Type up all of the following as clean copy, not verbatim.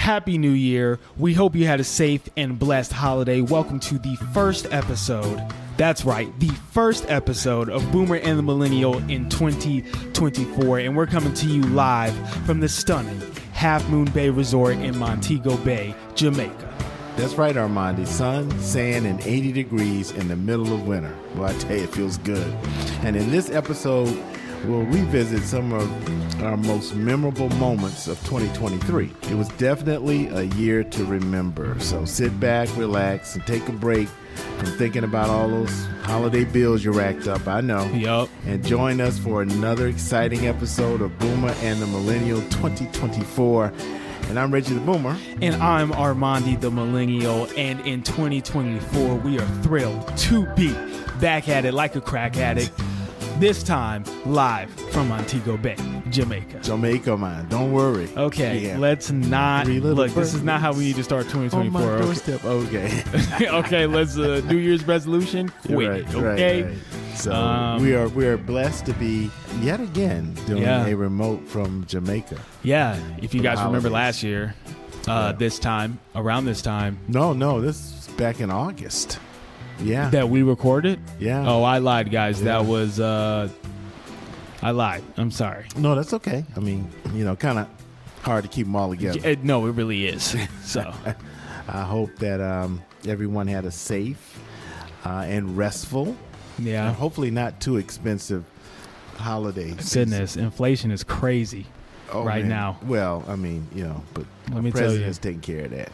Happy New Year. We hope you had a safe and blessed holiday. Welcome to the first episode. That's right, the first episode of Boomer and the Millennial in 2024. And we're coming to you live from the stunning Half Moon Bay Resort in Montego Bay, Jamaica. That's right, Armondi. Sun, sand, and 80 degrees in the middle of winter. Well, I tell you, it feels good. And in this episode, we'll revisit some of our most memorable moments of 2023. It was definitely a year to remember. So sit back, relax, and take a break from thinking about all those holiday bills you racked up. I know. Yup. And join us for another exciting episode of Boomer and the Millennial 2024. And I'm Reggie the Boomer. And I'm Armondi the Millennial. And in 2024, we are thrilled to be back at it like a crack addict. This time, live from Montego Bay, Jamaica. Jamaica, man. Don't worry. Okay, Yeah. let's not... Look, this is not how we need to start 2024. On my doorstep. Okay. Okay, let's New Year's resolution. Wait, Right, okay? right. So we are blessed to be yet again doing a remote from Jamaica. Yeah, if you guys remember holidays. last year, around this time. No, this is back in August. Yeah. That we recorded? Yeah. Oh, I lied, guys. Yeah. That was, I lied. I'm sorry. No, that's okay. I mean, kind of hard to keep them all together. No, it really is. So I hope that everyone had a safe and restful, yeah. and hopefully not too expensive holiday season. Goodness, inflation is crazy right man. now. Well, I mean, but Let the me tell you. president's taking care of that.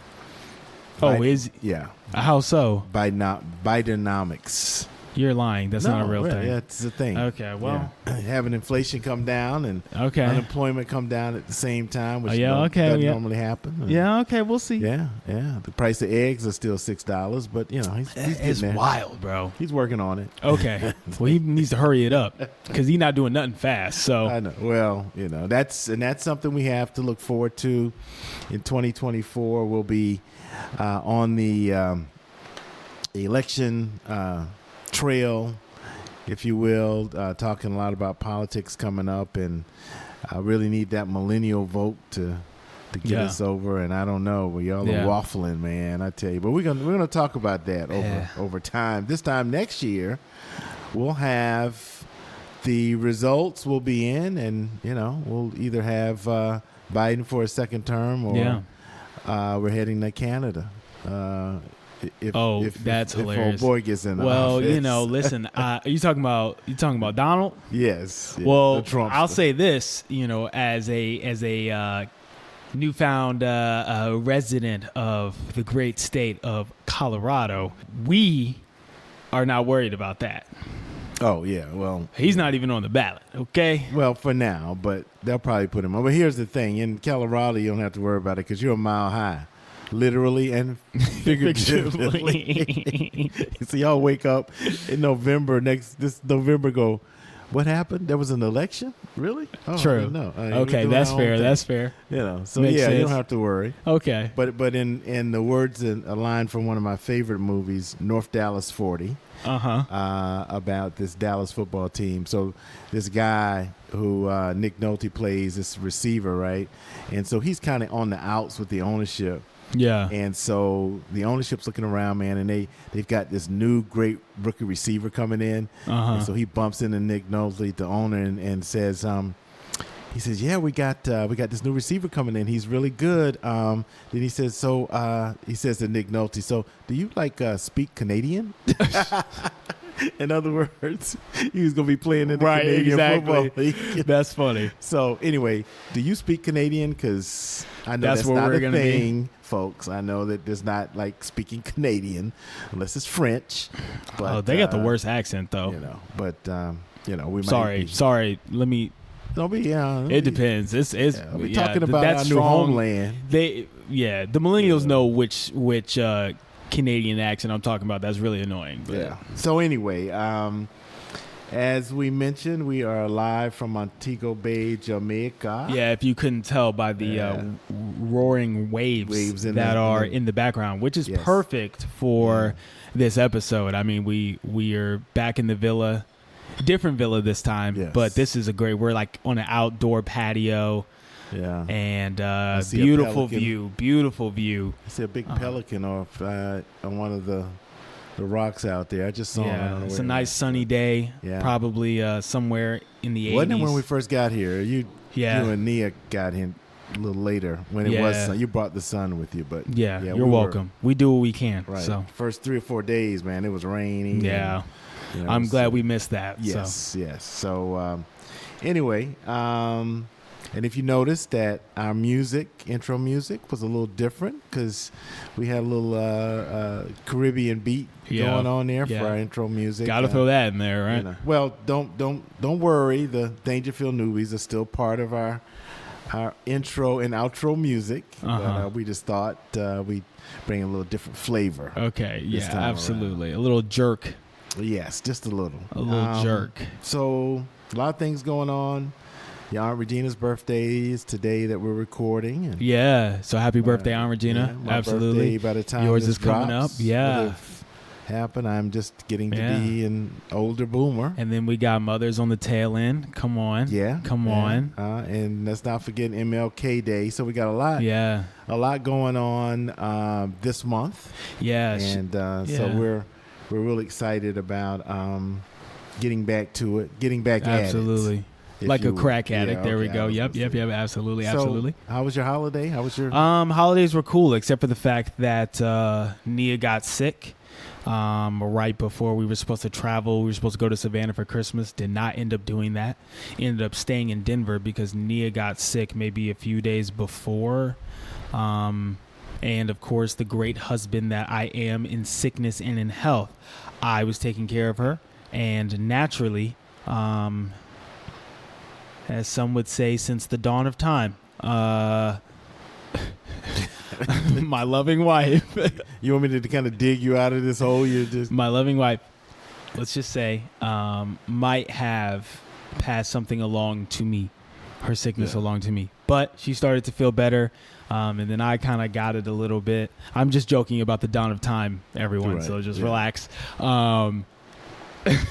Oh, is Yeah. how so? Bidenomics. You're lying. That's not a real thing. Yeah, it's a thing. Okay, well. Yeah. Having inflation come down and Okay. unemployment come down at the same time, which okay, doesn't yeah. normally happen. Yeah, okay, we'll see. Yeah. The price of eggs are still $6, but he's It's getting there. wild, bro. He's working on it. Okay. Well, he needs to hurry it up because he's not doing nothing fast. So I know. Well, that's something we have to look forward to in 2024. We'll be on the election trail, if you will, talking a lot about politics coming up, and I really need that millennial vote to get us over. And I don't know, well, y'all are waffling, man. I tell you, but we're gonna talk about that over time. This time next year, we'll have the results will be in, and we'll either have Biden for a second term, or we're heading to Canada. If that's hilarious. If old boy gets in well, office. listen. Are you talking about Donald? Yes. Well, the Trumpster. I'll say this. As a newfound resident of the great state of Colorado, we are not worried about that. Oh yeah. Well, He's not even on the ballot. Okay. well, for now, but they'll probably put him on. But here's the thing: in Colorado, you don't have to worry about it because you're a mile high. Literally and figuratively. So y'all wake up in November this November. Go, what happened? There was an election, really? Oh, True. No. Okay, that's fair. That's fair. So Makes you sense. don't have to worry. Okay. But in the words in a line from one of my favorite movies, North Dallas 40, about this Dallas football team. So this guy who Nick Nolte plays, this receiver, right? And so he's kind of on the outs with the ownership. Yeah. And so the ownership's looking around, man, and they've got this new great rookie receiver coming in. And so he bumps into Nick Nolte, the owner, and says, he says, yeah, we got this new receiver coming in. He's really good. Then he says, he says to Nick Nolte, so do you speak Canadian? In other words, he was going to be playing in the Canadian football league. That's funny. So anyway, do you speak Canadian? Because I know that's where not we're a gonna thing, folks. I know that there's not speaking Canadian unless it's French. But, they got the worst accent though. We might Sorry. Let me. Don't be. It depends. We're talking about our new homeland. The millennials know which Canadian accent I'm talking about. That's really annoying. But. Yeah. So anyway, as we mentioned, we are live from Montego Bay, Jamaica. Yeah, if you couldn't tell by the roaring waves that are in the background, which is perfect for this episode. I mean, we are back in the villa, different villa this time, but this is we're on an outdoor patio. Yeah. And see a beautiful pelican. beautiful view. I see a big pelican off on one of the rocks out there. I just saw it. I don't know It's where a it nice was. sunny day. Yeah. Probably somewhere in the 80s. Wasn't it when we first got here? You Yeah. and Nia got here a little later when it was sun. You brought the sun with you, but Yeah, we you're were- welcome. We do what we can. Right. So First 3 or 4 days, man, it was raining. yeah, and, you know, I'm glad so- we missed that. Yes, So. yes. So anyway, and if you noticed that our intro music was a little different because we had a little Caribbean beat going on there for our intro music. Got to throw that in there, right? You know. Well, don't worry. The Dangerfield Newbies are still part of our intro and outro music. But, we just thought we'd bring a little different flavor. Okay, yeah, time absolutely. A little jerk. Yes, just a little. A little jerk. So a lot of things going on. Your Aunt Regina's birthday is today that we're recording. And, Yeah, so happy birthday, Aunt Regina. my Absolutely. birthday by the time Yours this is coming drops, up. Yeah. will have happened. I'm just getting to Yeah. be an older boomer. And then we got mothers on the tail end. Come on. Yeah. Come on. And let's not forget MLK Day. So we got a lot going on this month. Yeah. And so we're really excited about getting back to it, getting back at it. Absolutely. if Like you a will. crack addict. Yeah, There we okay, go. I was Yep. gonna say. Absolutely. So, Absolutely. How was your holiday? How was your Holidays were cool, except for the fact that Nia got sick right before we were supposed to travel. We were supposed to go to Savannah for Christmas. Did not end up doing that. Ended up staying in Denver because Nia got sick maybe a few days before. And of course, the great husband that I am in sickness and in health, I was taking care of her. And naturally, as some would say, since the dawn of time, my loving wife, You want me to kind of dig you out of this hole? You just my loving wife, let's just say, might have passed something along to me, her sickness along to me. But she started to feel better, and then I kind of got it a little bit. I'm just joking about the dawn of time, everyone, Right, so just yeah. relax.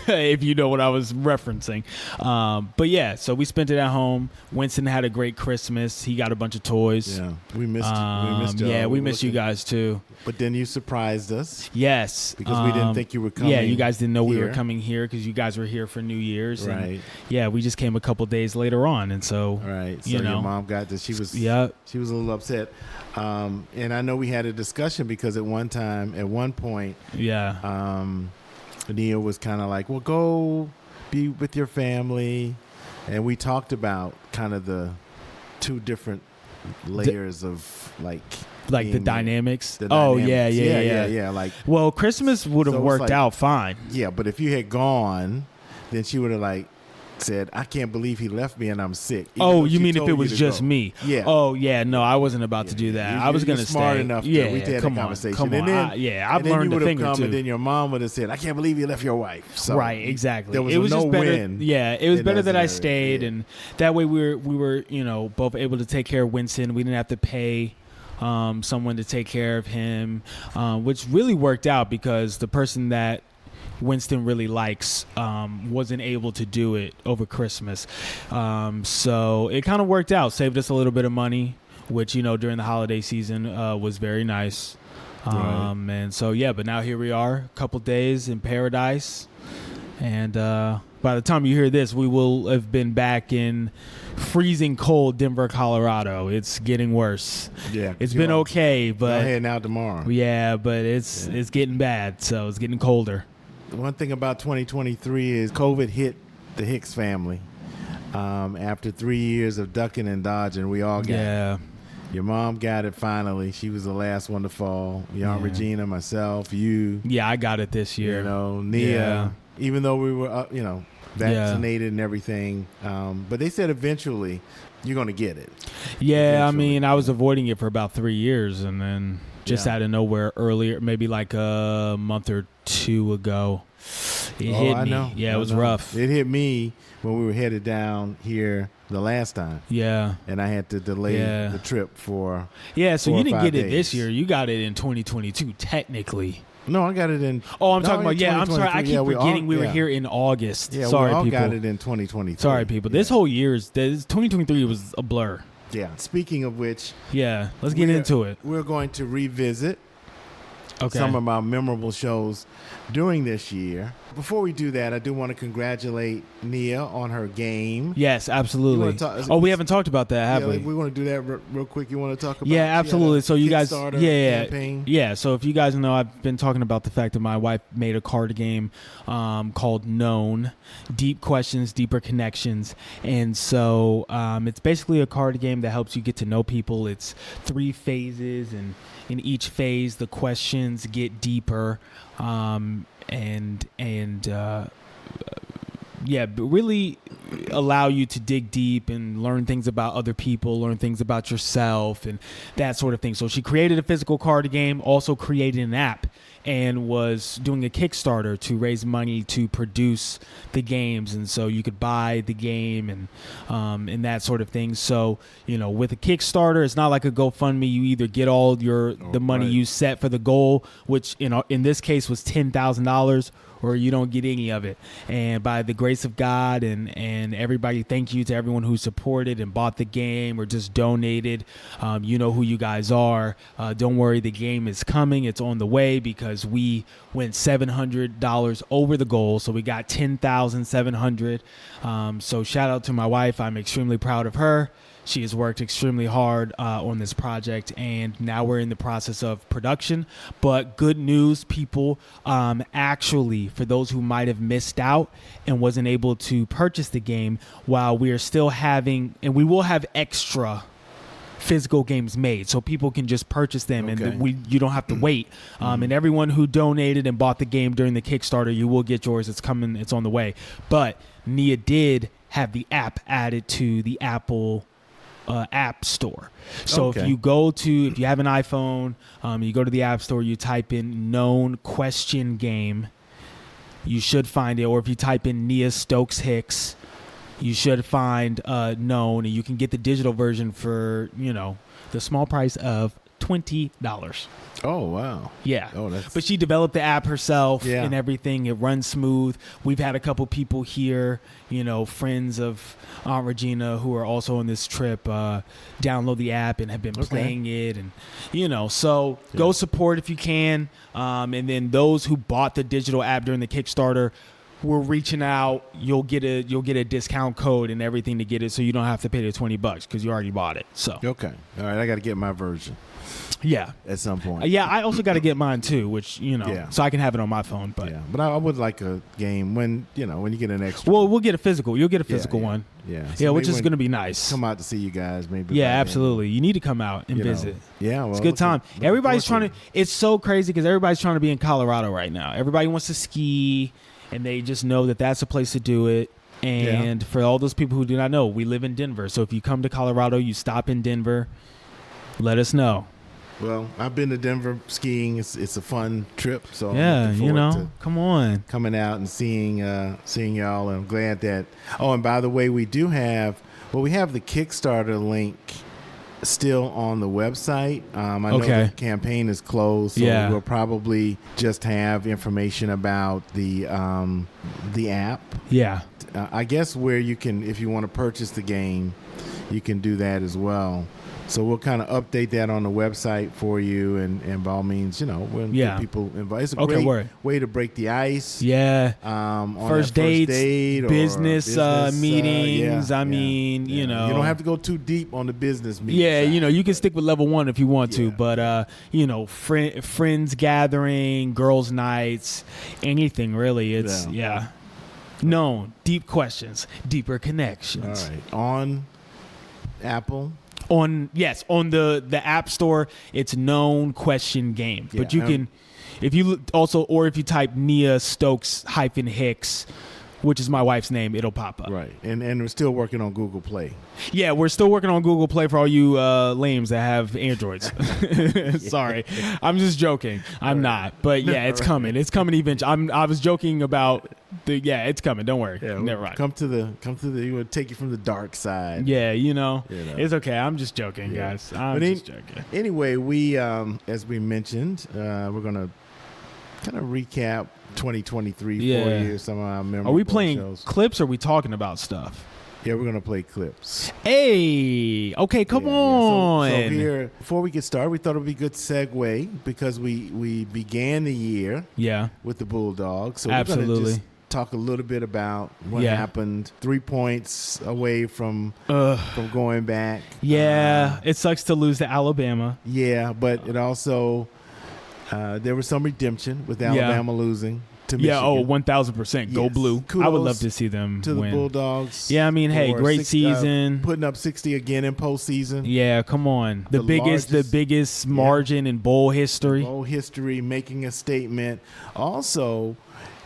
If you know what I was referencing. But yeah, so we spent it at home. Winston had a great Christmas. He got a bunch of toys. yeah, we missed you. We missed you. Yeah, we missed you guys too. But then you surprised us Yes. because we didn't think you were coming. Yeah, you guys didn't know we were here. coming here because you guys were here for New Year's. And Right. yeah, we just came a couple days later on. And so, Right. So you know. your mom got this. She was yeah. she was a little upset. And I know we had a discussion because at one point, Yeah. Nia was kind of like, well, go be with your family. And we talked about kind of the two different layers of like Like the being- dynamics. the Oh, dynamics. yeah. Yeah. Like, Well, Christmas would have So it's worked like- out fine. yeah, but if you had gone, then she would have like said, I can't believe he left me and I'm sick. Even Oh, though you she mean if told it you was to just go. me? Yeah. Oh, yeah. No, I wasn't about to do that. You- I was you're going to smart stay. enough. Yeah, We had a come on. conversation. Come And on. then, I've and then learned you a would thing have or come, two. and then your mom would have said, I can't believe you left your wife. So right, exactly. there was it was no just better. win Yeah, it was in better that that I scenario. stayed, Yeah. and that way we were both able to take care of Winston. We didn't have to pay someone to take care of him, which really worked out because the person that Winston really likes wasn't able to do it over Christmas. So it kind of worked out, saved us a little bit of money, which, during the holiday season was very nice. Right. And so, yeah, but now here we are, a couple days in paradise. And by the time you hear this, we will have been back in freezing cold Denver, Colorado. It's getting worse. Yeah, It's been okay, Y'all but heading out tomorrow. yeah, but it's getting bad. So it's getting colder. One thing about 2023 is COVID hit the Hicks family. After 3 years of ducking and dodging, we all got it. Yeah. Your mom got it finally. She was the last one to fall. Your Aunt Yeah. Regina, myself, you, Yeah, I got it this year. Nia. Yeah. Even though we were, vaccinated and everything. But they said eventually you're going to get it. Yeah, I Eventually. mean, I was avoiding it for about 3 years, and then just Yeah. out of nowhere earlier, maybe like a month or two ago, it hit I me. know. Yeah, I it was know. rough. It hit me when we were headed down here the last time. Yeah. And I had to delay Yeah. the trip for. Yeah, so 4 you or didn't 5 get it this days. year. You got it in 2022, technically. No, I got it in. Oh, I'm No, talking about, in yeah, I'm sorry. I 2023. keep Yeah, we all- forgetting we were yeah. here in August. Yeah, Sorry, we all people. got it in 2023. Sorry, people. This whole year's, 2023 was a blur. Yeah. Speaking of which, Yeah, let's get into it. We're going to revisit Okay. some of our memorable shows during this year. Before we do that, I do want to congratulate Nia on her game. Yes, absolutely. We haven't talked about that, have we? We want to do that real quick. You want to talk about? Yeah, absolutely. So you guys, campaign? yeah. So if you guys know, I've been talking about the fact that my wife made a card game called Known, Deep Questions, Deeper Connections, and so it's basically a card game that helps you get to know people. It's 3 phases, and in each phase, the questions get deeper, but really allow you to dig deep and learn things about other people, learn things about yourself, and that sort of thing. So she created a physical card game, also created an app, and was doing a Kickstarter to raise money to produce the games. And so you could buy the game and that sort of thing. So, with a Kickstarter, it's not like a GoFundMe. You either get all the money you set for the goal, which in this case was $10,000, or you don't get any of it. And by the grace of God and everybody, thank you to everyone who supported and bought the game or just donated. You know who you guys are. Don't worry, the game is coming. It's on the way, because we went $700 over the goal. So we got $10,700. So shout out to my wife. I'm extremely proud of her. She has worked extremely hard on this project, and now we're in the process of production. But good news, people, actually, for those who might have missed out and wasn't able to purchase the game, while we are still having, and we will have extra physical games made, so people can just purchase them, and you don't have to wait. And everyone who donated and bought the game during the Kickstarter, you will get yours. It's coming. It's on the way. But Nia did have the app added to the Apple App Store. So if you have an iPhone, you go to the App Store, you type in Known Question Game, you should find it. Or if you type in Nia Stokes Hicks, you should find Known, and you can get the digital version for the small price of $20. Oh, wow. Yeah. But she developed the app herself and everything. It runs smooth. We've had a couple people here, friends of Aunt Regina, who are also on this trip, download the app and have been playing it. And, so go support if you can. And then those who bought the digital app during the Kickstarter, we're reaching out. You'll get a discount code and everything to get it, so you don't have to pay the $20 because you already bought it. So all right, I got to get my version. Yeah, at some point. I also got to get mine too, which so I can have it on my phone. But I would like a game when you get an extra. Well, we'll get a physical. You'll get a physical one. So which is going to be nice. Come out to see you guys, maybe. Yeah, absolutely. You need to come out and visit. It's a good time. Everybody's trying to. It's so crazy because everybody's trying to be in Colorado right now. Everybody wants to ski, and they just know that that's a place to do it. And for all those people who do not know, we live in Denver. So if you come to Colorado, you stop in Denver, let us know. Well, I've been to Denver skiing. It's a fun trip. So I'm looking forward to come on, coming out and seeing y'all. And I'm glad that. Oh, and by the way, we have the Kickstarter link still on the website. I know the campaign is closed, so we'll probably just have information about the app. Yeah. I guess where you can, if you want to purchase the game, you can do that as well. So we'll kind of update that on the website for you, and by all means, we'll get people invited. It's a great way to break the ice. Yeah. On first dates, business meetings. I mean, you don't have to go too deep on the business meetings. Yeah, you can stick with level 1 if you want to, but friends gathering, girls' nights, anything really. It's Known, deep questions, deeper connections. All right, on Apple. On the App Store, it's Known Question Game. But you can, if you type Nia Stokes -Hicks, which is my wife's name, it'll pop up. Right, and we're still working on Google Play. Yeah, we're still working on Google Play for all you lames that have Androids. Sorry, I'm just joking. I'm not, but it's coming. It's coming eventually. I was joking about it's coming. Don't worry. Yeah, never mind. Come to the. You want to take you from the dark side. Yeah, it's okay. I'm just joking, guys. I'm just joking. Anyway, we as we mentioned, we're gonna kind of recap 2023 for you. Some of our memorable Are we playing shows. clips or are we talking about stuff? Yeah, we're gonna play clips. Hey, okay, come on. So here, before we get started, we thought it would be a good segue because we began the year with the Bulldogs. So absolutely. We're gonna just talk a little bit about what happened. 3 points away from going back. Yeah, it sucks to lose to Alabama. Yeah, but it also there was some redemption with Alabama losing to Michigan. 1,000%. Go blue. Kudos I would love to see them to win. the Bulldogs. Yeah, I mean, hey, great season. Putting up 60 again in postseason. Yeah, come on. The biggest margin in bowl history. Making a statement. Also,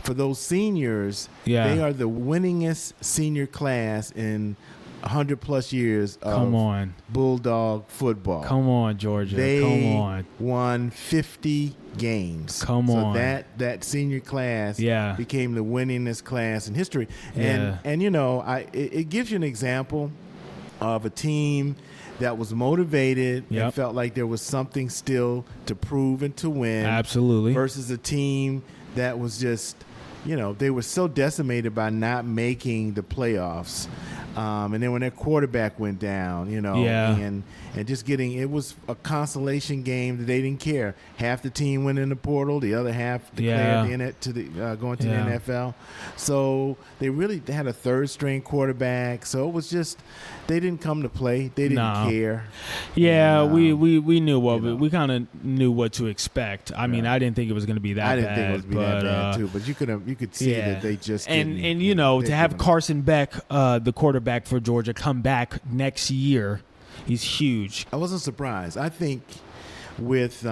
for those seniors, they are the winningest senior class in 100+ years of Bulldog football. Come on, Georgia. They won 50 games. Come on. So that senior class became the winningest class in history. And you know, it gives you an example of a team that was motivated and felt like there was something still to prove and to win. Absolutely. Versus a team that was just, you know, they were so decimated by not making the playoffs. And then when their quarterback went down, you know, and just it was a consolation game that they didn't care. Half the team went in the portal, the other half declared going to the NFL. So they really had a third string quarterback. So it was just, they didn't come to play. They didn't care. Yeah, we knew we kind of knew what to expect. I mean, I didn't think it was going to be that bad. I didn't think it was going to be that bad too. But you could see that they just and you know, to have Carson Beck, the quarterback for Georgia, come back next year, he's huge. I wasn't surprised. I think with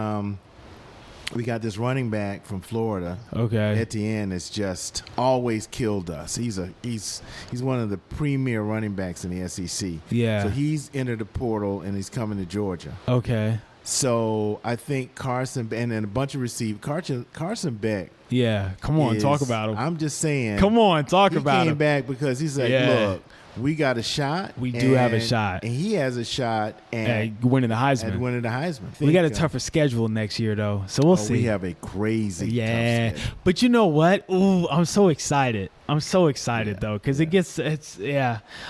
we got this running back from Florida. Etienne has just always killed us. He's one of the premier running backs in the SEC. Yeah. So he's entered the portal and he's coming to Georgia. So I think Carson and then a bunch of receivers. Carson Beck. Yeah, come on, talk about him. I'm just saying. Come on, talk about him. He came back because he's like, look, we got a shot. We do have a shot. And he has a shot at winning the Heisman. We got a tougher schedule next year, though, so we'll see. We have a crazy tough schedule. But you know what? Ooh, I'm so excited. Though, because I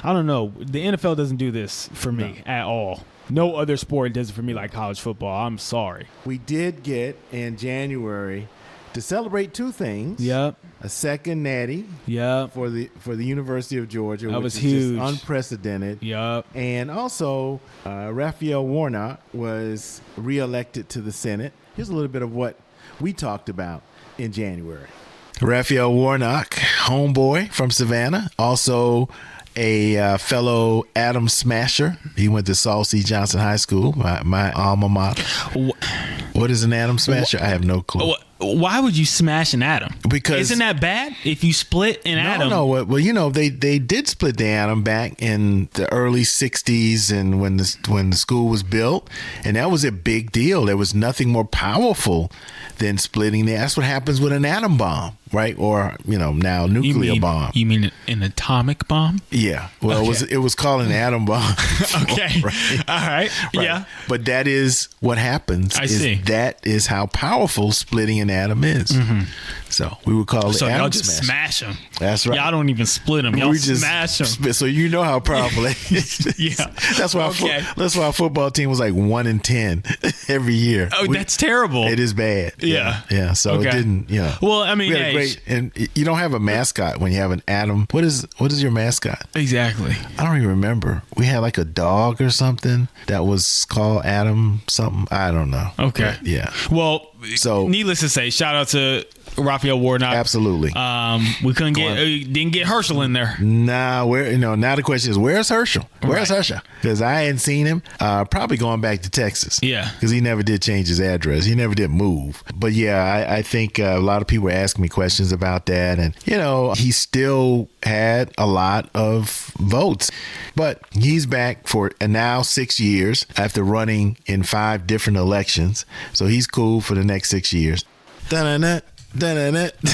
don't know. The NFL doesn't do this for me at all. No other sport does it for me like college football. I'm sorry. We did get in January to celebrate two things. A second natty. For the University of Georgia, that which was is huge, just unprecedented. And also, Raphael Warnock was reelected to the Senate. Here's a little bit of what we talked about in January. Raphael Warnock, homeboy from Savannah, also a fellow Adam Smasher. He went to Saul C. Johnson High School, my alma mater. What is an Adam Smasher? I have no clue. Why would you smash an atom? Because isn't that bad if you split an atom? No. Well, you know, they did split the atom back in the early '60s, and when the school was built, and that was a big deal. There was nothing more powerful than splitting the. That's what happens with an atom bomb, right? Or now nuclear bomb. You mean an atomic bomb? Yeah. Well, it was called an atom bomb. Okay. Right? All right. Yeah. But that is what happens. I see. That is how powerful splitting an atom is. Mm-hmm. So we would call it. So atom y'all just smash them. That's right. Y'all don't even split them. Y'all just smash them. So you know how powerful it is. Yeah. That's why. That's why our football team was like 1-10 every year. Oh, that's terrible. It is bad. Yeah. Yeah. So it didn't. Well, I mean, and you don't have a mascot when you have an atom. What is your mascot? Exactly. I don't even remember. We had like a dog or something that was called Adam something. I don't know. Okay. But, yeah. Well, so needless to say, shout out to Raphael Warnock. Absolutely. We didn't get Herschel in there. Nah, now the question is, where's Herschel? Where's Herschel? Because I hadn't seen him. Probably going back to Texas. Yeah. Because he never did change his address. He never did move. But yeah, I think a lot of people were asking me questions about that. And, he still had a lot of votes. But he's back for now 6 years after running in 5 different elections. So he's cool for the next 6 years. Da-da-da.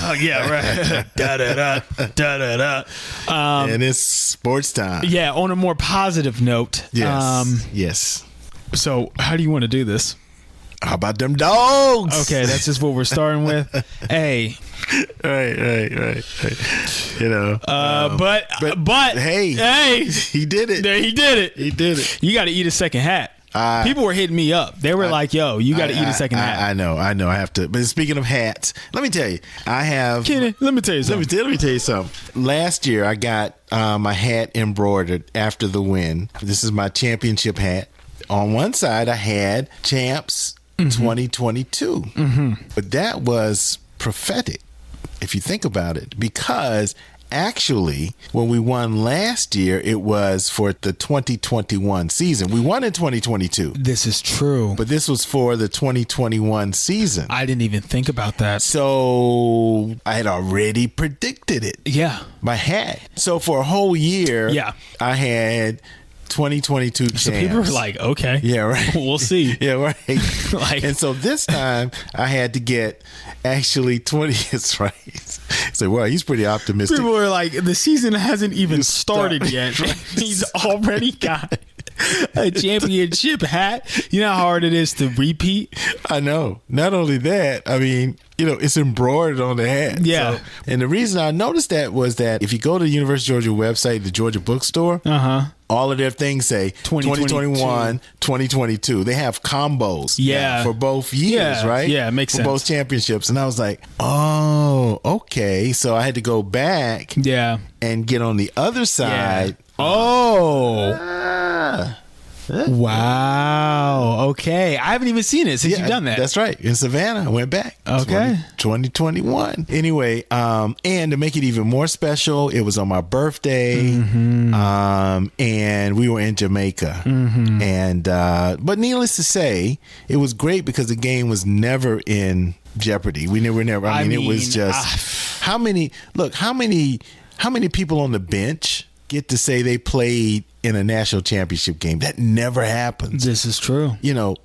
Oh yeah, right. Da-da-da. And it's sports time. Yeah, on a more positive note. Yes. Yes. So how do you want to do this? How about them dogs? Okay, that's just what we're starting with. Hey. Right. But hey, he did it. He did it. He did it. You got to eat a second hat. People were hitting me up. They were like, "Yo, you got to eat a second hat." I know. I have to. But speaking of hats, let me tell you, I have. Kenny, let me tell you something. Let me tell you something. Last year, I got my hat embroidered after the win. This is my championship hat. On one side, I had Champs 2022, but that was prophetic, if you think about it, because actually, when we won last year, it was for the 2021 season. We won in 2022. This is true. But this was for the 2021 season. I didn't even think about that. So I had already predicted it. Yeah. My hat. So for a whole year, I had 2022 champs. So people were like, okay. Yeah, right. We'll see. Yeah, right. And so this time I had to get actually 20. It's right. So, well, he's pretty optimistic. People were like, the season hasn't even started yet. Right. He's already got a championship hat. You know how hard it is to repeat? I know. Not only that, I mean, it's embroidered on the hat. Yeah. So, and the reason I noticed that was that if you go to the University of Georgia website, the Georgia Bookstore, all of their things say 2021, 2022. They have combos for both years, right? Yeah, it makes sense. For both championships. And I was like, oh, okay. So I had to go back and get on the other side. Oh. Wow. Okay. I haven't even seen it since you've done that. That's right. In Savannah. I went back. Okay. 2021. Anyway, and to make it even more special, it was on my birthday. And we were in Jamaica. And but needless to say, it was great because the game was never in jeopardy. We were never. I mean, it was just how many people on the bench get to say they played in a national championship game? That never happens. This is true.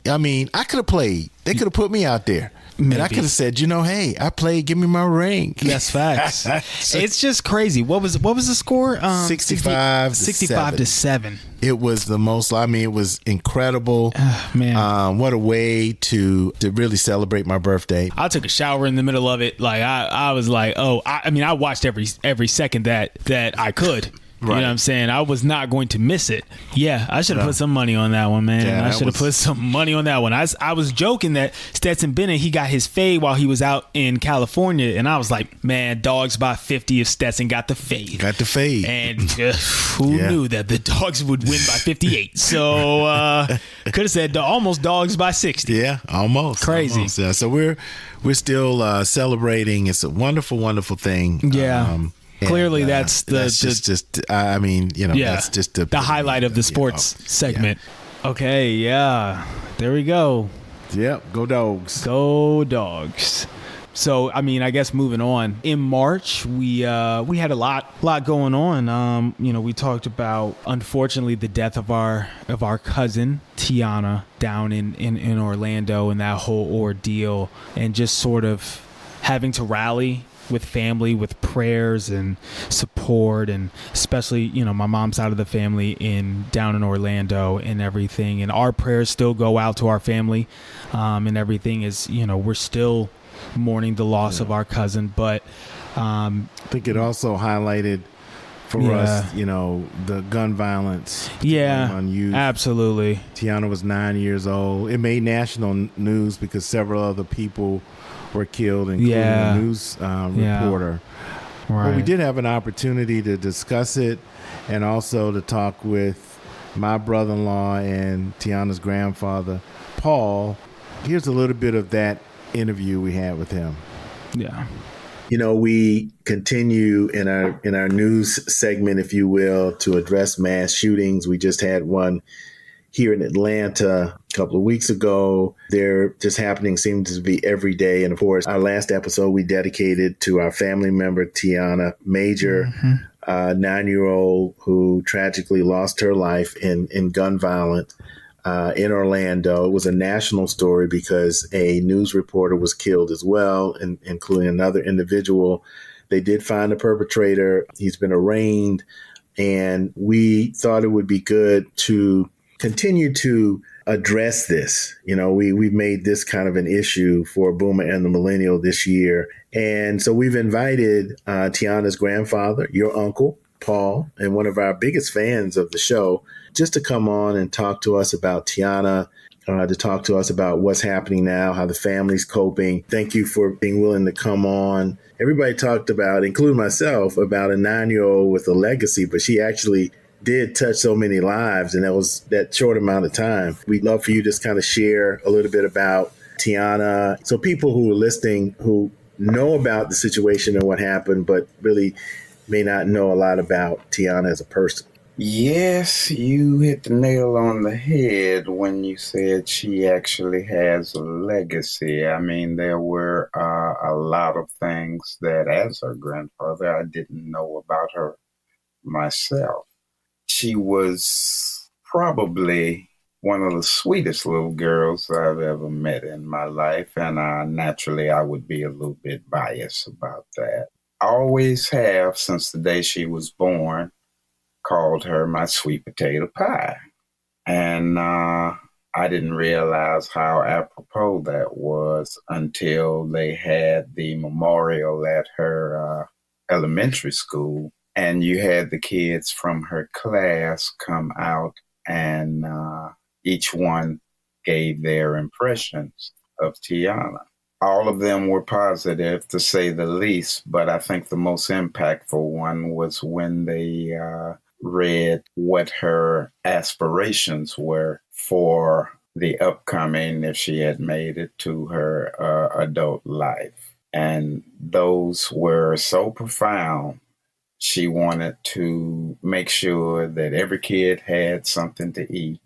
I mean, I could have played. They could have put me out there. Maybe. And I could have said, hey, I played. Give me my ring. That's facts. It's just crazy. What was the score? 65 to 7. It was the most. I mean, it was incredible. Man, what a way to really celebrate my birthday. I took a shower in the middle of it. Like I was like, I watched every second that I could. Right. You know what I'm saying? I was not going to miss it. Yeah, I should have put some money on that one, man. Yeah, I should have put some money on that one. I was joking that Stetson Bennett, he got his fade while he was out in California, and I was like, man, dogs by 50 if Stetson got the fade. And who knew that the dogs would win by 58? So could have said almost dogs by 60. Yeah, almost. Crazy. Almost, yeah. So we're still celebrating. It's a wonderful, wonderful thing. Yeah. Clearly, that's that's just that's just the highlight of the sports segment. Yeah. Okay, there we go. Yep, go Dogs. Go Dogs. So, I guess moving on. In March, we had a lot going on. We talked about, unfortunately, the death of our cousin Tiana down in Orlando, and that whole ordeal, and just sort of having to rally with family, with prayers and support, and especially, my mom's side of the family down in Orlando and everything. And our prayers still go out to our family, and everything is, we're still mourning the loss of our cousin. But I think it also highlighted for us, the gun violence. Yeah, absolutely. Tiana was 9 years old. It made national news because several other people were killed, including a news reporter. Right. But we did have an opportunity to discuss it and also to talk with my brother-in-law and Tiana's grandfather, Paul. Here's a little bit of that interview we had with him. Yeah. We continue in our news segment, if you will, to address mass shootings. We just had one here in Atlanta a couple of weeks ago. They're just happening, seems to be every day. And of course, our last episode we dedicated to our family member, Tiana Major, 9-year-old who tragically lost her life in gun violence in Orlando. It was a national story because a news reporter was killed as well, including another individual. They did find the perpetrator. He's been arraigned, and we thought it would be good to continue to address this. We've made this kind of an issue for Boomer and the Millennial this year. And so we've invited Tiana's grandfather, your uncle, Paul, and one of our biggest fans of the show, just to come on and talk to us about Tiana, to talk to us about what's happening now, how the family's coping. Thank you for being willing to come on. Everybody talked about, including myself, about a 9-year-old with a legacy, but she actually did touch so many lives, and that was that short amount of time. We'd love for you to just kind of share a little bit about Tiana, so people who are listening who know about the situation and what happened, but really may not know a lot about Tiana as a person. Yes, you hit the nail on the head when you said she actually has a legacy. I mean, there were a lot of things that, as her grandfather, I didn't know about her myself. She was probably one of the sweetest little girls I've ever met in my life, and naturally I would be a little bit biased about that. I always have, since the day she was born, called her my sweet potato pie. And I didn't realize how apropos that was until they had the memorial at her elementary school. And you had the kids from her class come out, and each one gave their impressions of Tiana. All of them were positive, to say the least, but I think the most impactful one was when they read what her aspirations were for the upcoming, if she had made it to her adult life. And those were so profound. She wanted to make sure that every kid had something to eat.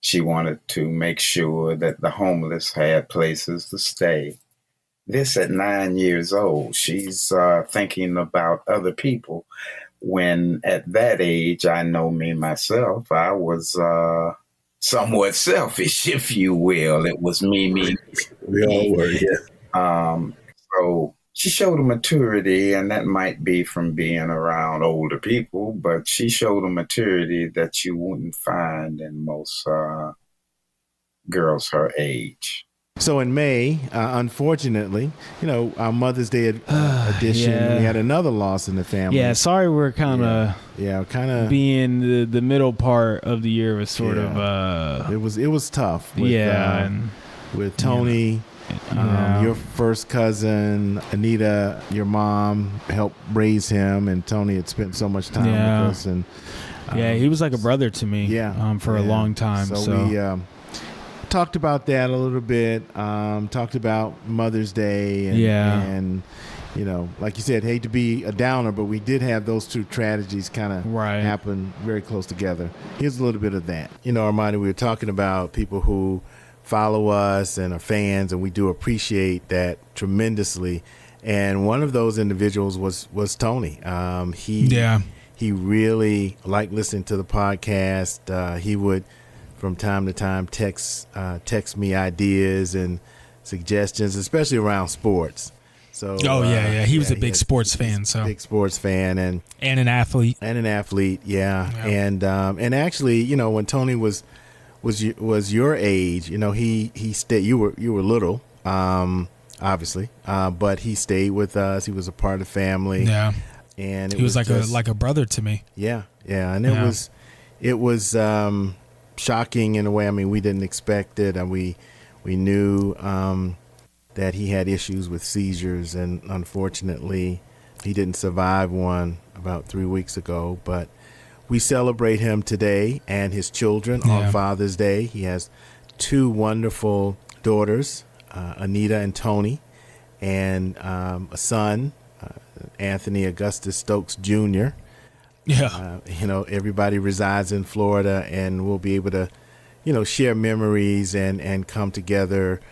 She wanted to make sure that the homeless had places to stay. This at 9 years old. She's thinking about other people. When at that age, I know me myself, I was somewhat selfish, if you will. It was me. We all were, yeah. So she showed a maturity, and that might be from being around older people, but she showed a maturity that you wouldn't find in most girls her age. So in May, unfortunately, our Mother's Day edition, yeah. we had another loss in the family. Yeah, sorry we're kind of being the middle part of the year was sort of it was tough. With Tony, your first cousin, Anita, your mom helped raise him, and Tony had spent so much time with us, and he was like a brother to me. For a long time. So we talked about that a little bit. Talked about Mother's Day, and like you said, hate to be a downer, but we did have those two tragedies kind of happen very close together. Here's a little bit of that. Armani, we were talking about people who follow us and are fans, and we do appreciate that tremendously. And one of those individuals was Tony. He really liked listening to the podcast. He would, from time to time, text me ideas and suggestions, especially around sports. So he was a big sports fan. So big sports fan and an athlete. And and actually, when Tony was your age, he stayed. You were little, obviously, but he stayed with us. He was a part of the family. Yeah, and he was like a brother to me. Yeah, and it was shocking in a way. I mean, we didn't expect it, and we knew that he had issues with seizures, and unfortunately, he didn't survive one about 3 weeks ago. But we celebrate him today and his children on Father's Day. He has two wonderful daughters, Anita and Tony, and a son, Anthony Augustus Stokes Jr. Everybody resides in Florida, and we'll be able to, share memories and come together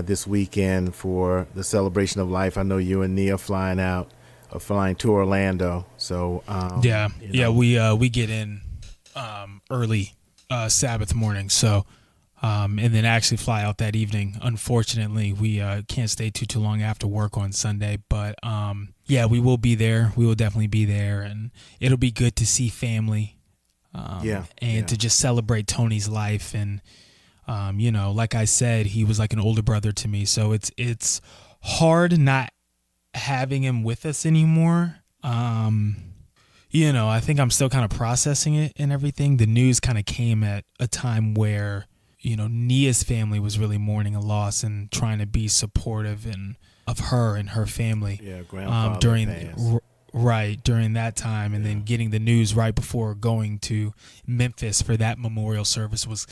this weekend for the celebration of life. I know you and Nia flying to Orlando. So we get in early Sabbath morning. So and then actually fly out that evening. Unfortunately, we can't stay too long after work on Sunday, but we will be there. We will definitely be there, and it'll be good to see family. And to just celebrate Tony's life. And, like I said, he was like an older brother to me. So it's hard not having him with us anymore. I think I'm still kind of processing it and everything. The news kind of came at a time where, Nia's family was really mourning a loss and trying to be supportive of her and her family. Yeah, grandfather during that time. And then getting the news right before going to Memphis for that memorial service was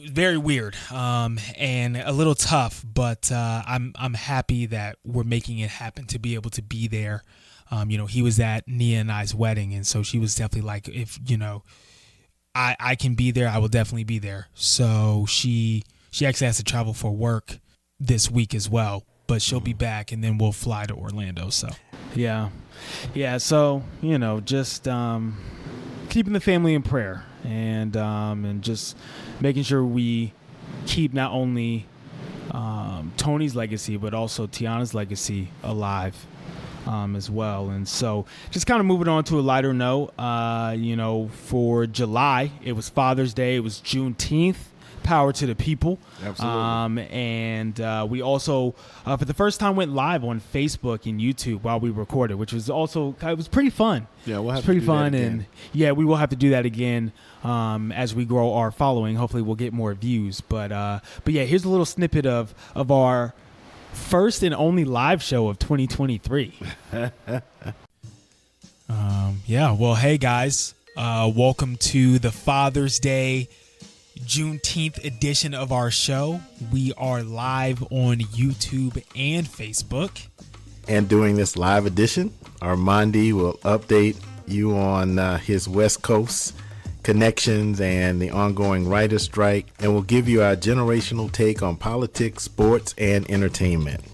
very weird and a little tough. But I'm happy that we're making it happen to be able to be there. He was at Nia and I's wedding, and so she was definitely like, if I can be there, I will definitely be there. So she actually has to travel for work this week as well, but she'll be back, and then we'll fly to Orlando. So yeah. So just keeping the family in prayer, and just making sure we keep not only Tony's legacy but also Tiana's legacy alive. As well. And so just kind of moving on to a lighter note, for July, it was Father's Day. It was Juneteenth. Power to the people. Absolutely. And we also, for the first time, went live on Facebook and YouTube while we recorded, which was also, it was pretty fun. Yeah, we'll have to do fun. And we will have to do that again as we grow our following. Hopefully we'll get more views. But here's a little snippet of our first and only live show of 2023. Well, hey guys, welcome to the Father's Day Juneteenth edition of our show. We are live on YouTube and Facebook. And during this live edition, Armondi will update you on his West Coast connections and the ongoing writer's strike, and we'll give you our generational take on politics, sports, and entertainment.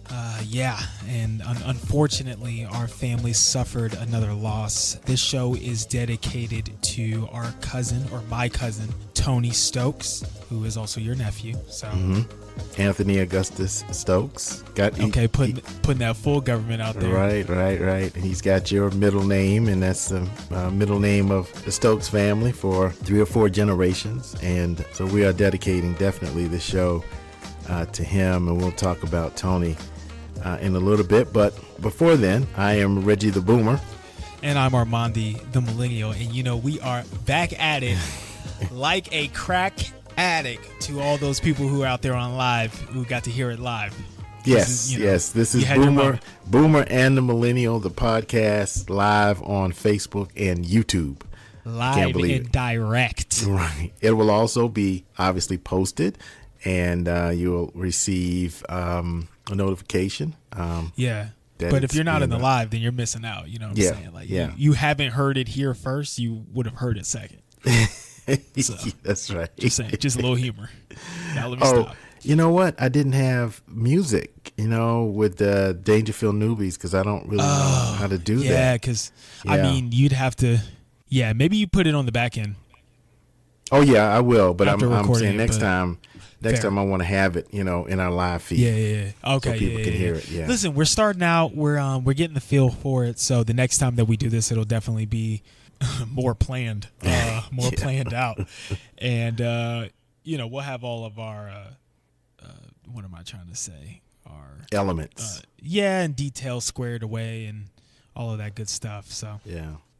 And unfortunately, our family suffered another loss. This show is dedicated to our cousin, or my cousin, Tony Stokes, who is also your nephew. So Anthony Augustus Stokes. Putting that full government out there. Right. And he's got your middle name, and that's the middle name of the Stokes family for 3 or 4 generations. And so we are dedicating definitely the show to him, and we'll talk about Tony in a little bit. But before then, I am Reggie the Boomer. And I'm Armondi the Millennial. And we are back at it like a crack addict to all those people who are out there on live who got to hear it live. This is Boomer and the Millennial, the podcast, live on Facebook and YouTube. Live and direct. Right. It will also be obviously posted, and you'll receive a notification. But if you're not in the live, then you're missing out. You know what I'm saying? Like, you haven't heard it here first. You would have heard it second. So, that's right. Just saying, just a little humor. Now let me stop. You know what? I didn't have music, with the Dangerfield Newbies, because I don't really know how to do that. Yeah, because, you'd have to, maybe you put it on the back end. Oh, yeah, I will. But I'm saying next time I want to have it, in our live feed. Yeah. Okay. So people can hear it. Yeah. Listen, we're starting out. We're getting the feel for it. So the next time that we do this, it'll definitely be more planned, planned out. And, we'll have all of our, what am I trying to say? Our elements. And details squared away and all of that good stuff. So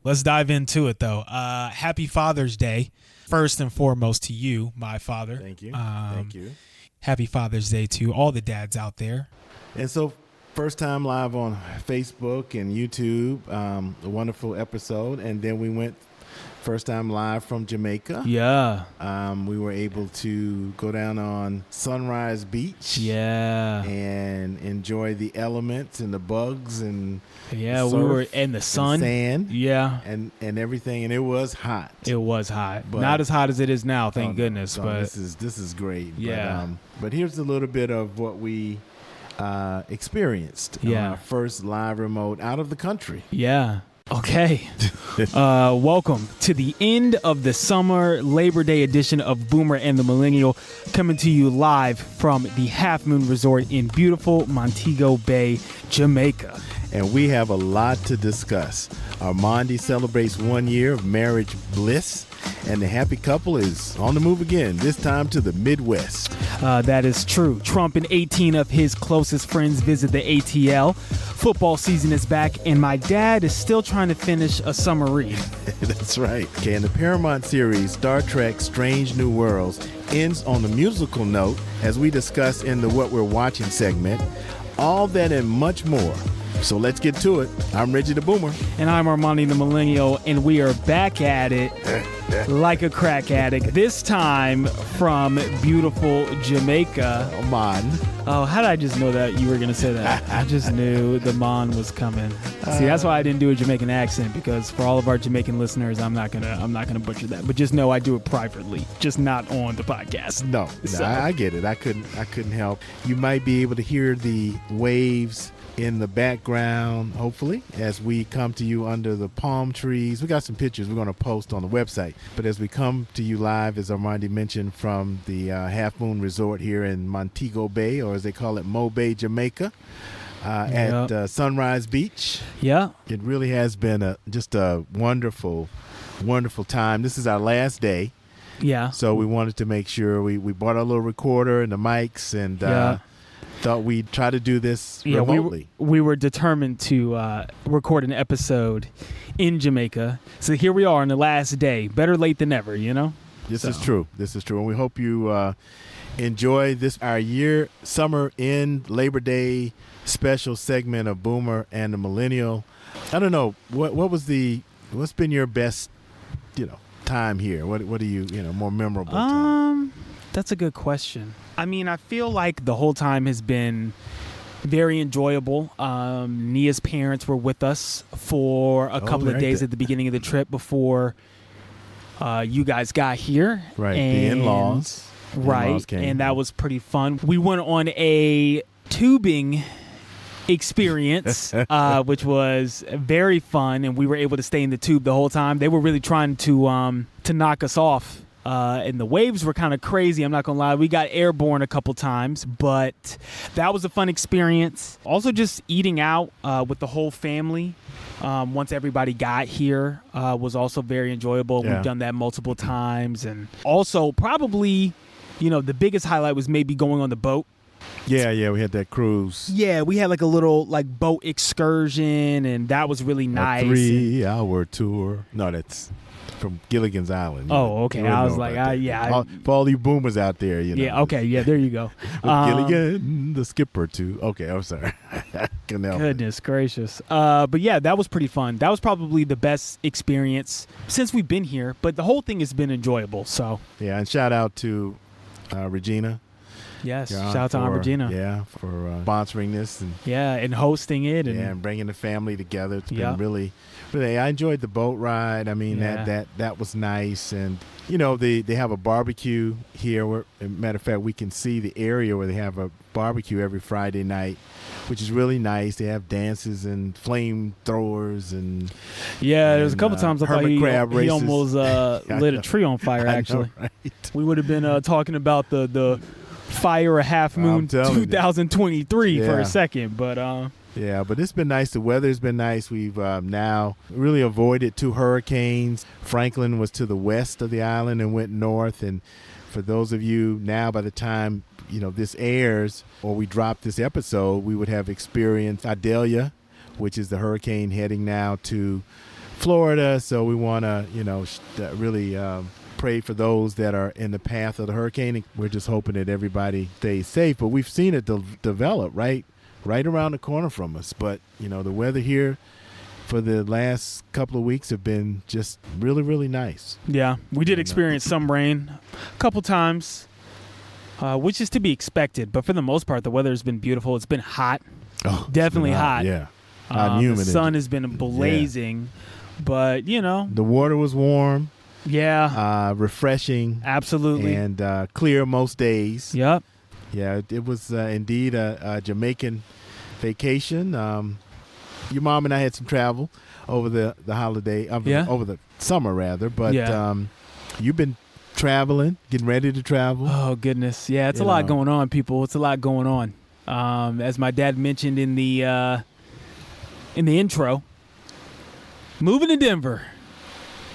let's dive into it, though. Happy Father's Day. First and foremost to you, my father. Thank you. Thank you. Happy Father's Day to all the dads out there. And so, first time live on Facebook and YouTube, a wonderful episode. And then we went first time live from Jamaica. Yeah. We were able to go down on Sunrise Beach. Yeah. And enjoy the elements and the bugs and we were in the sun, sand, and everything, and it was hot. It was hot, but not as hot as it is now, thank goodness. So but this is great. Yeah. But here's a little bit of what we experienced on our first live remote out of the country. Yeah. Okay. Welcome to the end of the summer Labor Day edition of Boomer and the Millennial, coming to you live from the Half Moon Resort in beautiful Montego Bay, Jamaica. and we have a lot to discuss. Armondi celebrates 1 year of marriage bliss, and the happy couple is on the move again, this time to the Midwest. That is true. Trump and 18 of his closest friends visit the ATL. Football season is back, and my dad is still trying to finish a summer read. That's right. Okay, and the Paramount series Star Trek Strange New Worlds ends on a musical note, as we discuss in the What We're Watching segment. All that and much more. So let's get to it. I'm Reggie the Boomer. And I'm Armondi the Millennial, and we are back at it like a crack addict. This time from beautiful Jamaica. Oman. Oh, how did I just know that you were going to say that? I just knew the Mon was coming. See, that's why I didn't do a Jamaican accent, because for all of our Jamaican listeners, I'm not gonna butcher that. But just know I do it privately, just not on the podcast. No, I get it. I couldn't help. You might be able to hear the waves in the background, hopefully, as we come to you under the palm trees. We got some pictures we're going to post on the website. But as we come to you live, as Armondi mentioned, from the Half Moon Resort here in Montego Bay, or as they call it, Mo Bay, Jamaica, at Sunrise Beach. Yeah. It really has been just a wonderful, wonderful time. This is our last day. Yeah. So we wanted to make sure we bought our little recorder and the mics, and thought we'd try to do this remotely. We were determined to record an episode in Jamaica. So here we are on the last day. Better late than never, you know? This is true. And we hope you enjoy this, our year, summer end, Labor Day special segment of Boomer and the Millennial. I don't know, what's been your best, time here? What are you, more memorable time? That's a good question. I mean, I feel like the whole time has been very enjoyable. Nia's parents were with us for a couple of days at the beginning of the trip before you guys got here. Right, the in-laws. Right, in-laws came. And that was pretty fun. We went on a tubing experience, which was very fun, and we were able to stay in the tube the whole time. They were really trying to knock us off. And the waves were kind of crazy, I'm not going to lie. We got airborne a couple times, but that was a fun experience. Also, just eating out with the whole family once everybody got here was also very enjoyable. Yeah. We've done that multiple times. And also, probably, the biggest highlight was maybe going on the boat. Yeah, we had that cruise. Yeah, we had like a little boat excursion, and that was really nice. A 3-hour tour. No, that's from Gilligan's Island. Oh, okay. I was like, for all you boomers out there, Yeah, okay. Yeah, there you go. Gilligan, the skipper, too. Okay, I'm sorry. Goodness gracious. But yeah, that was pretty fun. That was probably the best experience since we've been here, but the whole thing has been enjoyable. So yeah, and shout out to Regina. Yes, shout out to Aunt Regina. Yeah, for sponsoring this. And hosting it. And bringing the family together. It's been really, I enjoyed the boat ride. I mean, that was nice. And, they have a barbecue here. Matter of fact, we can see the area where they have a barbecue every Friday night, which is really nice. They have dances and flamethrowers and there's a couple times I thought he almost lit a tree on fire. Actually, know, right? We would have been talking about the Fire a Half Moon 2023 for a second, but but it's been nice. The weather's been nice. We've now really avoided 2 hurricanes. Franklin was to the west of the island and went north, and for those of you now, by the time this airs or we drop this episode, we would have experienced Idalia, which is the hurricane heading now to Florida. So we want to really pray for those that are in the path of the hurricane. We're just hoping that everybody stays safe, but we've seen it develop right around the corner from us. But the weather here for the last couple of weeks have been just really, really nice. Yeah, we did experience some rain a couple times, which is to be expected, but for the most part the weather has been beautiful. It's been hot. Definitely hot. Yeah, hot and humid. The sun has been blazing, but the water was warm. Yeah. Refreshing. Absolutely. And clear most days. Yep. Yeah, it was indeed a Jamaican vacation. Your mom and I had some travel over the holiday, over the summer rather, but you've been traveling, getting ready to travel. Oh, goodness. Yeah, it's a lot going on, people. It's a lot going on. As my dad mentioned in the in the intro. Moving to Denver,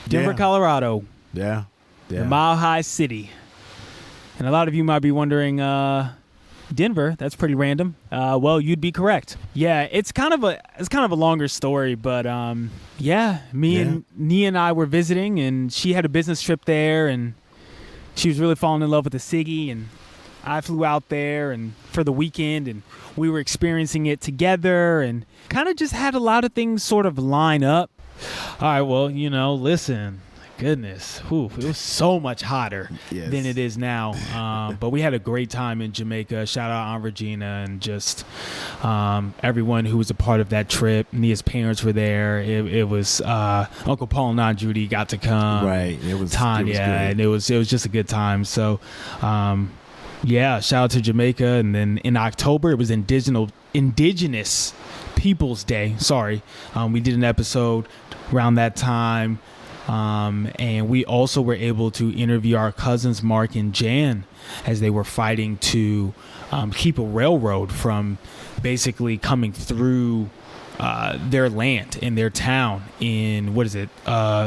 Yeah. Colorado, Yeah. the Mile High City. And a lot of you might be wondering, Denver, that's pretty random. Well, you'd be correct. Yeah, it's kind of a longer story, but me and Nia and I were visiting, and she had a business trip there, and she was really falling in love with the city, and I flew out there and for the weekend, and we were experiencing it together, and kind of just had a lot of things sort of line up. All right, well, listen. Goodness, it was so much hotter than it is now. But we had a great time in Jamaica. Shout out Aunt Regina and just everyone who was a part of that trip. Nia's parents were there. It was Uncle Paul and Aunt Judy got to come. Right. It was Tanya, and it was just a good time. So, shout out to Jamaica. And then in October, it was Indigenous Peoples Day. Sorry, we did an episode around that time. And we also were able to interview our cousins Mark and Jan as they were fighting to keep a railroad from basically coming through their land in their town in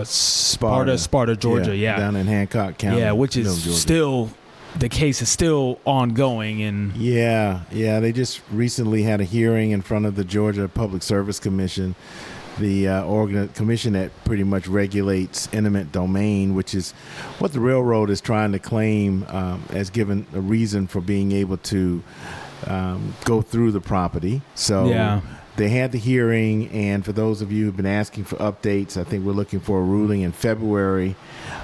Sparta, Georgia. Yeah, down in Hancock County. Which is still the case is still ongoing. And they just recently had a hearing in front of the Georgia Public Service Commission, the commission that pretty much regulates eminent domain, which is what the railroad is trying to claim as given a reason for being able to go through the property. So they had the hearing, and for those of you who've been asking for updates, I think we're looking for a ruling in February.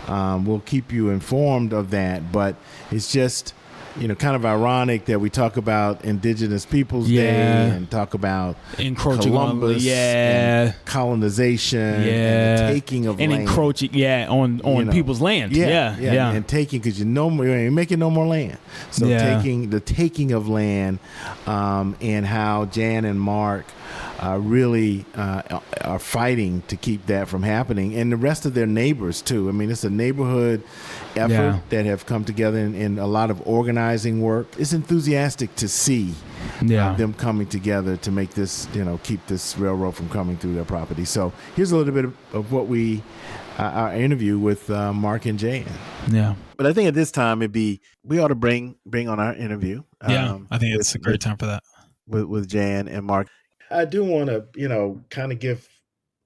We'll keep you informed of that, but it's just kind of ironic that we talk about Indigenous Peoples Day and talk about encroaching Columbus and colonization and the taking of land. Encroaching on people's land. And taking, because you're making no more land. So taking of land, and how Jan and Mark really are fighting to keep that from happening, and the rest of their neighbors too. I mean, it's a neighborhood effort that have come together in a lot of organizing work. It's enthusiastic to see them coming together to make this, keep this railroad from coming through their property. So here's a little bit of what our interview with Mark and Jan. Yeah. But I think at this time we ought to bring on our interview. I think it's a great time for that. With Jan and Mark. I do want to, kind of give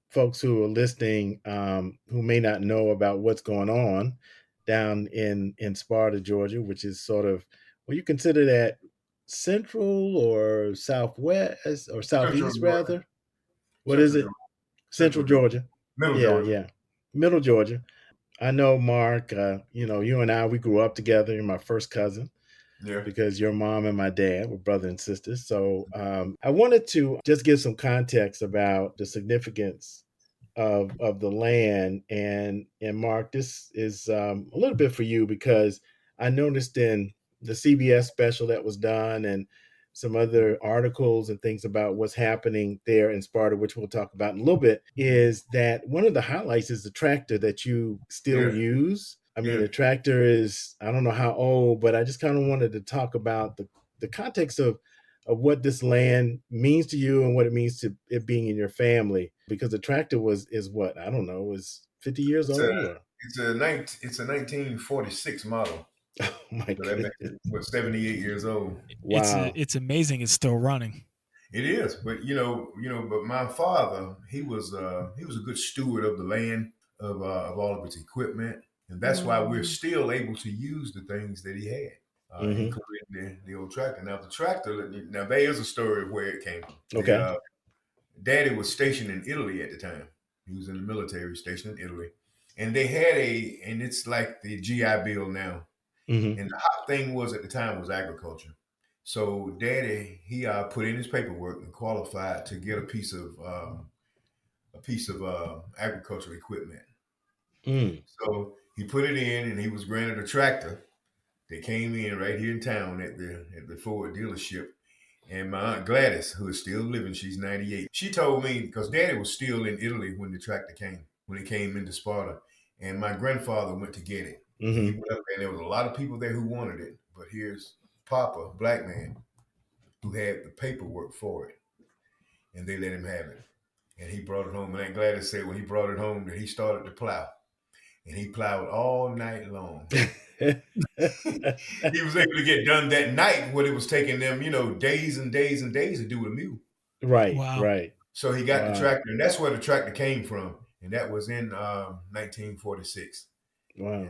folks who are listening, who may not know about what's going on down in Sparta, Georgia, which is sort of, you consider that central or southwest or southeast rather? What is it? Central Georgia. Middle Georgia. Yeah. Middle Georgia. I know, Mark, you and I, we grew up together. You're my first cousin. Yeah. Because your mom and my dad were brother and sisters. So I wanted to just give some context about the significance of the land. And Mark, this is a little bit for you, because I noticed in the CBS special that was done and some other articles and things about what's happening there in Sparta, which we'll talk about in a little bit, is that one of the highlights is the tractor that you still use. I mean, the tractor is, I don't know how old, but I just kind of wanted to talk about the context of what this land means to you and what it means to it being in your family, because the tractor is what, I don't know, was 50 years old? It's a 1946 model. Oh my goodness. Was 78 years old. Wow. It's amazing it's still running. It is, but but my father, he was a good steward of the land, of all of its equipment, and that's why we're still able to use the things that he had. Including the old tractor. Now the tractor, there is a story of where it came from. Okay. Daddy was stationed in Italy at the time. He was in the military stationed in Italy. And they had and it's like the GI Bill now. Mm-hmm. And the hot thing was at the time was agriculture. So Daddy, he put in his paperwork and qualified to get a piece of agricultural equipment. So he put it in, and he was granted a tractor. They came in right here in town at the Ford dealership. And my Aunt Gladys, who is still living, she's 98. She told me, because Daddy was still in Italy when the tractor came, when it came into Sparta. And my grandfather went to get it. Mm-hmm. He went up, and there was a lot of people there who wanted it. But here's Papa, black man, who had the paperwork for it. And they let him have it. and he brought it home. And Aunt Gladys said when he brought it home that he started to plow, and he plowed all night long. He was able to get done that night what it was taking them, days and days and days to do with a mule. Wow. Right. So he got the Wow. tractor, and that's where the tractor came from, and that was in 1946. Wow.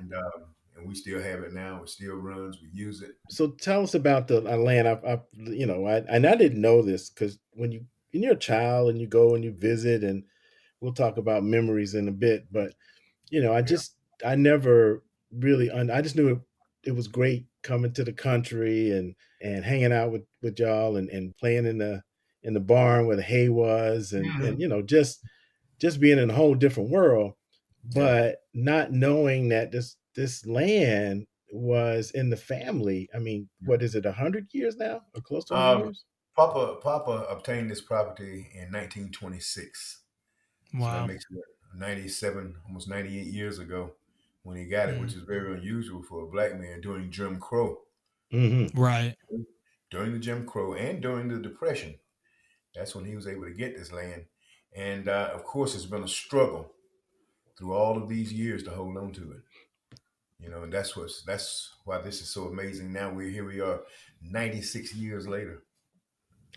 And we still have it now. It still runs. We use it. So tell us about the land. I didn't know this because when you're a child and you go and you visit, and we'll talk about memories in a bit, but Yeah. I never really, I just knew it was great coming to the country and hanging out with y'all and playing in the barn where the hay was and Mhm. just being in a whole different world, Yeah. but not knowing that this land was in the family. I mean, what is it, 100 years now or close to 100 years? Papa obtained this property in 1926. So that Wow. makes it 97, almost 98 years ago when he got it, which is very unusual for a black man during Jim Crow. Mm-hmm. Right. During the Jim Crow and during the Depression, that's when he was able to get this land. And of course, it's been a struggle through all of these years to hold on to it. And that's why this is so amazing. Now we are 96 years later,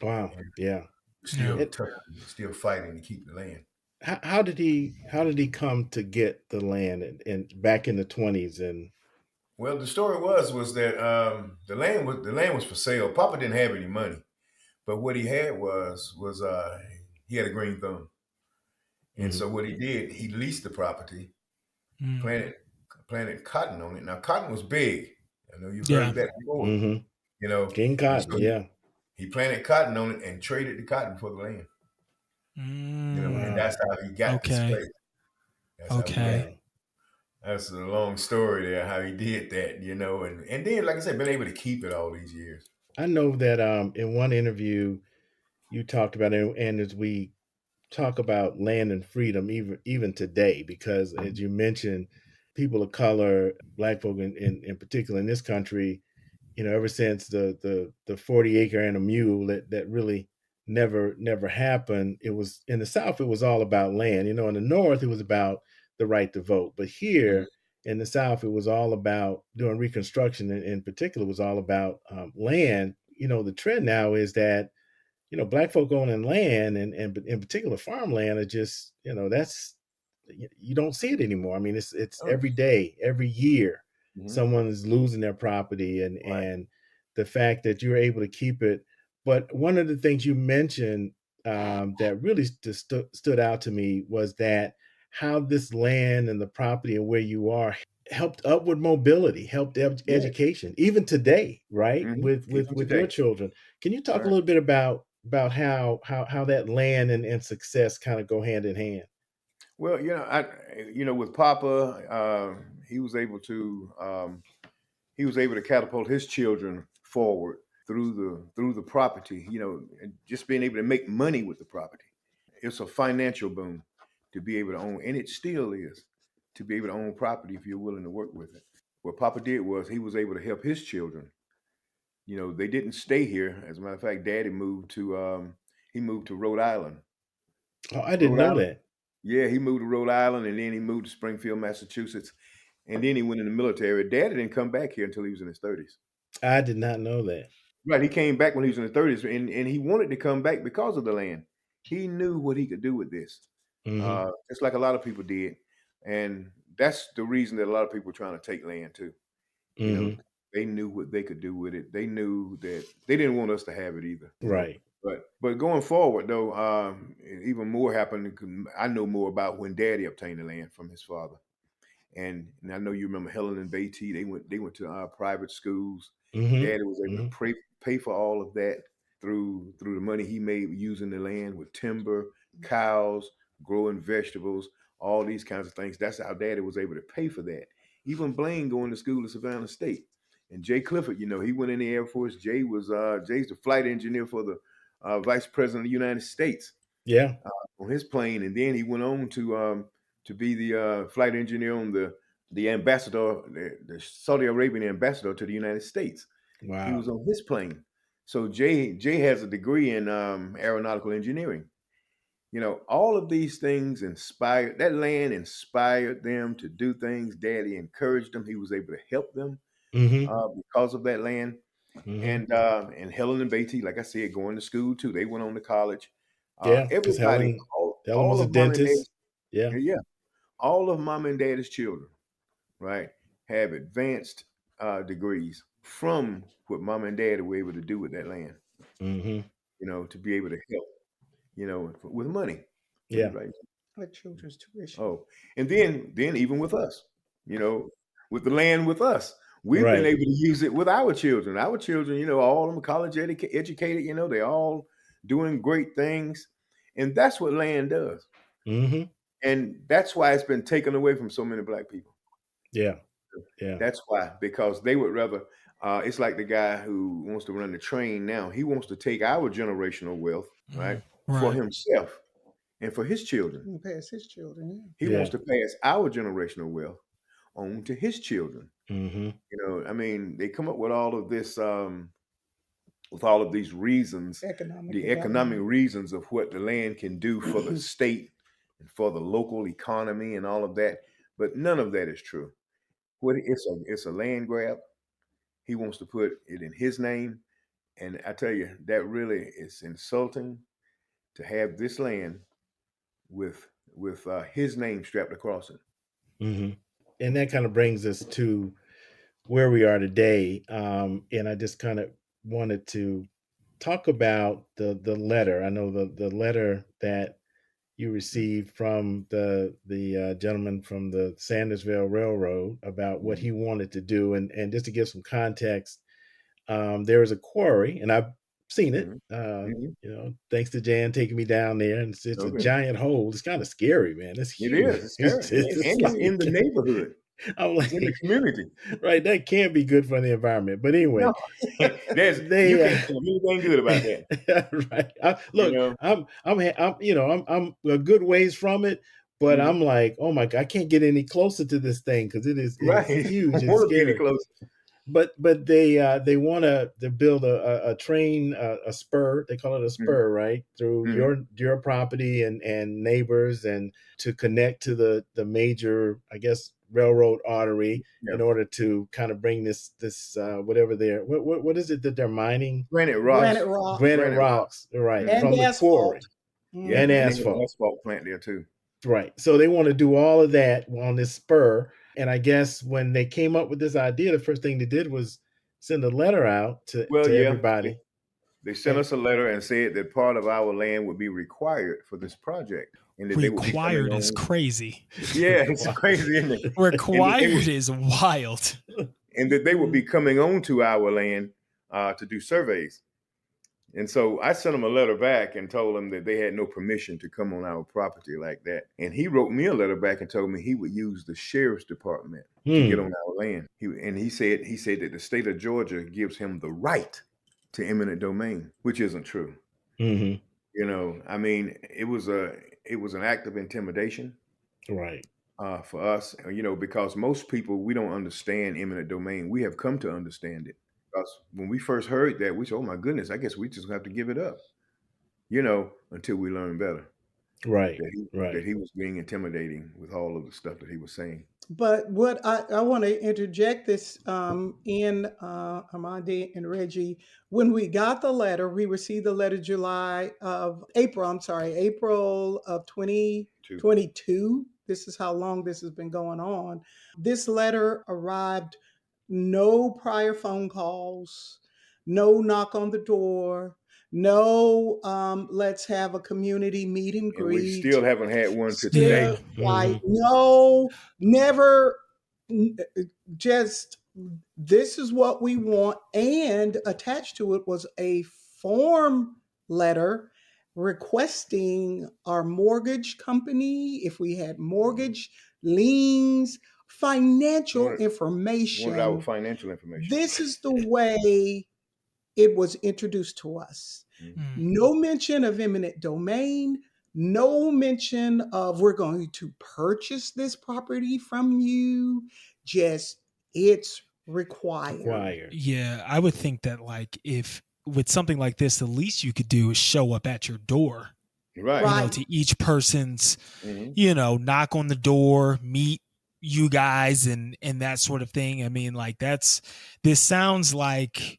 Wow. and Yeah. we're Yeah. still tough, still fighting to keep the land. How did he come to get the land and back in the 20s and Well, the story was that the land was for sale. Papa didn't have any money, but what he had was he had a green thumb, and Mhm. so what he did, he leased the property, Mm. planted planted cotton on it. Now cotton was big. I know you've heard Yeah. of that before, Mhm. King and Cotton, so yeah. he planted cotton on it and traded the cotton for the land. And Mm. Wow. that's how he got this Okay. place. That's how we got. Okay. Wow. That's a long story there, how he did that, and then, like I said, been able to keep it all these years. I know that in one interview you talked about it, and as we talk about land and freedom even today, because as you mentioned, people of color, black folk in particular in this country, ever since the 40 acre and a mule that really never happened. It was in the South, it was all about land. In the North, it was about the right to vote. But Mhm. here in the South, it was all about doing Reconstruction, and in particular, was all about land. The trend now is that black folk owning land and in particular farmland are just that's you don't see it anymore. I mean, it's Oh, every day, every year, mhm. someone is losing their property, and Right. the fact that you're able to keep it. But one of the things you mentioned that really stood out to me was that how this land and the property and where you are helped upward mobility, helped Yeah. education, even today, right? Hmm. With Even your today. children. Can you talk a Right. little bit about how that land and success kind of go hand in hand? Well, with Papa, he was able to catapult his children forward through the property. And just being able to make money with the property. It's a financial boom to be able to own, and it still is to be able to own property if you're willing to work with it. What Papa did was he was able to help his children. They didn't stay here. As a matter of fact, Daddy moved to Rhode Island. Oh, I didn't Rhode know Island. that. Yeah, he moved to Rhode Island, and then he moved to Springfield, Massachusetts, and then he went in the military. Daddy didn't come back here until he was in his 30s. I did not know that. Right, he came back when he was in his 30s, and he wanted to come back because of the land. He knew what he could do with this, Hmm. just like a lot of people did, and that's the reason that a lot of people are trying to take land too. You know, Hmm. they knew what they could do with it. They knew that they didn't want us to have it either. Right. But going forward though, even more happened. I know more about when Daddy obtained the land from his father, and I know you remember Helen and Beatty. They went to private schools. Hmm. Daddy was able to Hmm. pay for all of that through the money he made using the land with timber, cows, growing vegetables, all these kinds of things. That's how Daddy was able to pay for that. Even Blaine going to school at Savannah State, and Jay Clifford, he went in the Air Force. Jay's the flight engineer for the Vice President of the United States Yeah. on his plane, and then he went on to be the flight engineer on the ambassador, the Saudi Arabian ambassador to the United States. He Wow. was on his plane. So Jay has a degree in aeronautical engineering, You know, all of these things inspired, that land inspired them to do things. Daddy encouraged them. He was able to help them because of that land. And Helen and Beatty, like I said, going to school too. They went on to college. Yeah, because Everybody, Helen was all a of mom and dentist. dad's, yeah, all of mom and dad's children, right, have advanced degrees from what mom and dad were able to do with that land. You know, to be able to help, you know, with money. Yeah. Like children's tuition. Oh, and then even with us, you know, with the land with us, we've been able to use it with our children. Our children, you know, all of them college educated, you know, they all doing great things. And that's what land does. And that's why it's been taken away from so many black people. Yeah. That's why, because they would rather, it's like the guy who wants to run the train now. He wants to take our generational wealth, right, for himself and for his children. He pass his children. He wants to pass our generational wealth on to his children. You know, I mean, they come up with all of this, with all of these reasons, economic reasons of what the land can do for the state and for the local economy and all of that. But none of that is true. It's a land grab. He wants to put it in his name. And I tell you, that really is insulting to have this land with his name strapped across it. And that kind of brings us to where we are today. And I just kind of wanted to talk about the letter. I know the letter that you received from the gentleman from the Sandersville Railroad about what he wanted to do. And just to give some context, there is a quarry, and I've seen it, you know, thanks to Jan taking me down there, and it's a giant hole. It's kind of scary, man. It's huge. It is. It's scary. And it's in the neighborhood. I'm like, it's in the community. Right. That can't be good for the environment. But anyway, no. You can't tell me anything good about that. Right. Look, you know, I'm a good ways from it, but I'm like, oh my God, I can't get any closer to this thing because it's huge. It's scary. But they want to build a train, a spur. They call it a spur, right, through your property and neighbors, and to connect to the major, I guess, railroad artery in order to kind of bring this whatever they're what is it that they're mining? Granite rocks, right, and from the quarry, and asphalt plant there too. Right. So they want to do all of that on this spur. And I guess when they came up with this idea, the first thing they did was send a letter out to everybody. They sent us a letter and said that part of our land would be required for this project. And that required is crazy. Yeah, it's crazy, isn't it? Required is wild. And that they would be coming onto our land to do surveys. And so I sent him a letter back and told him that they had no permission to come on our property like that. And he wrote me a letter back and told me he would use the sheriff's department to get on our land. He said that the state of Georgia gives him the right to eminent domain, which isn't true. You know, I mean, it was an act of intimidation, right, for us. You know, because most people, we don't understand eminent domain. We have come to understand it. Because when we first heard that, we said, "Oh my goodness, I guess we just have to give it up," you know, until we learn better. Right, that he was being intimidating with all of the stuff that he was saying. But what I want to interject this in Armondi and Reggie. When we got the letter, we received the letter April of 2022. This is how long this has been going on. This letter arrived. No prior phone calls, no knock on the door, no let's have a community meet and greet. We still haven't had one to today. No, never. Just this is what we want. And attached to it was a form letter requesting our mortgage company, if we had mortgage liens, financial information. Wanted our financial information. This is the way it was introduced to us. No mention of eminent domain, no mention of we're going to purchase this property from you. Just it's required. Yeah, I would think that like if with something like this, the least you could do is show up at your door. Right. You know, to each person's, you know, knock on the door, meet you guys and that sort of thing. I mean, like this sounds like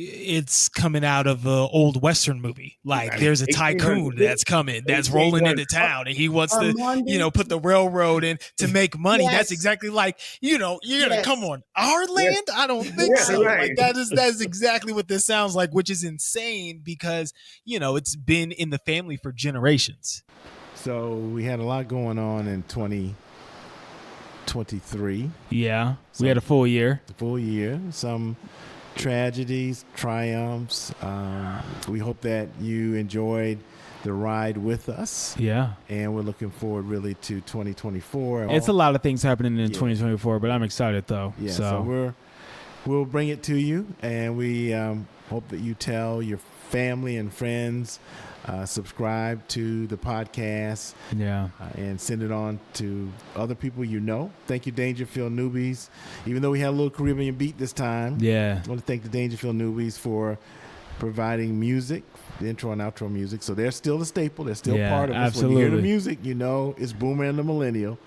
it's coming out of an old Western movie. Like there's a tycoon that's coming, that's rolling into town, and he wants to, you know, put the railroad in to make money. Yes. That's exactly like, you know, you're gonna come on our land. I don't think so. Right. Like that's exactly what this sounds like, which is insane because, you know, it's been in the family for generations. So we had a lot going on in 2023. Yeah, we had a full year. Some tragedies, triumphs. We hope that you enjoyed the ride with us. Yeah. And we're looking forward really to 2024. It's a lot of things happening in 2024, but I'm excited though. Yeah, so we'll bring it to you, and we hope that you tell your family and friends, subscribe to the podcast, and send it on to other people you know. Thank you, Dangerfield Newbies. Even though we had a little Caribbean beat this time, I want to thank the Dangerfield Newbies for providing music, the intro and outro music. So they're still a staple. They're still part of us. Absolutely. When you hear the music, you know it's Boomer and the Millennial.